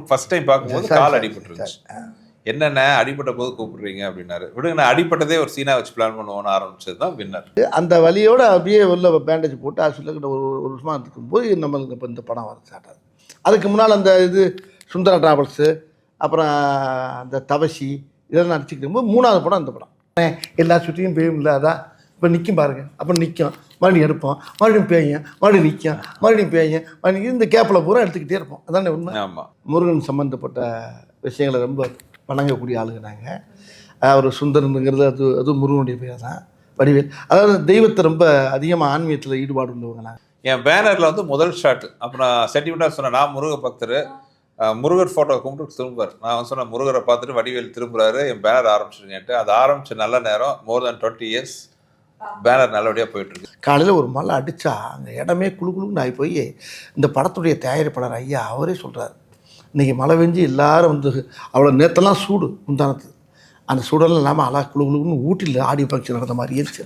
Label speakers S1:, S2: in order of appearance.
S1: First time பார்க்கும்போது கால் அடிபட்டுருந்துச்சு. என்னென்ன அடிபட்ட போது கூப்பிடுறீங்க அப்படின்னாரு. விடுங்க, நான் அடிப்பட்டதே ஒரு சீனா வச்சு பிளான் பண்ணுவோன்னு ஆரம்பிச்சது தான் வின்னர்.
S2: அந்த வலியோட அப்படியே உள்ள பேண்டேஜ் போட்டு ஹாஸ்பிட்டலுக்கு ஒரு வருஷமாக இருக்கும்போது நம்மளுக்கு இப்போ இந்த படம் வர ஸ்டார்ட் ஆகுது. அதுக்கு முன்னால் அந்த இது சுந்தரா டிராவல்ஸு, அப்புறம் அந்த தவசி இதெல்லாம் நடிச்சுக்கிட்டு போது 3வது படம் இந்த படம். எல்லா சுற்றியும் பேயும் இல்லாதா இப்போ நிற்கும் பாருங்க, அப்புறம் நிற்கும், மறுபடியும் எடுப்போம், மறுபடியும் பேயும், மறுபடியும் நிற்கும், மறுபடியும் பேயும், மறுபடியும் இந்த கேப்பில் பூரா எடுத்துக்கிட்டே இருப்போம். அதானே உண்மை.
S1: ஆமாம்,
S2: முருகன் சம்மந்தப்பட்ட விஷயங்களை ரொம்ப வணங்கக்கூடிய ஆளுங்க நாங்கள். அவர் சுந்தரனுங்கிறது அதுவும் முருகனுடைய பேர் தான். வடிவேல், அதாவது தெய்வத்தை ரொம்ப அதிகமாக ஆன்மீகத்தில் ஈடுபாடு உள்ளவங்க நாங்கள்.
S1: என் பேனரில் வந்து முதல் ஷாட் அப்புறம் சென்டிமெண்ட்டாக சொன்னேன், நான் முருக பக்தர், முருகர் ஃபோட்டோ கும்பிட்டு திரும்புவார். நான் சொன்னேன் முருகரை பார்த்துட்டு வடிவேல் திரும்புறாரு, என் பேனர் ஆரம்பிச்சிருங்கன்ட்டு. அது ஆரம்பிச்ச நல்ல நேரம், மோர் தென் 20 years பேனர் நல்லபடியாக போயிட்டுருக்கு.
S2: காலையில் ஒரு மழை அடித்தா அந்த இடமே குழு குழுன்னு ஆகி போய் இந்த படத்துடைய தயாரிப்பாளர் ஐயா அவரே சொல்கிறார், இன்றைக்கி மழை பெஞ்சு எல்லாரும் வந்து அவ்வளோ நேரத்தெல்லாம் சூடு முந்தானத்து, அந்த சூடெல்லாம் இல்லாமல் அழகா குழு குழுன்னு ஊட்டியில் ஆடியோ ஃபங்க்ஷன் நடந்த மாதிரி இருந்துச்சு.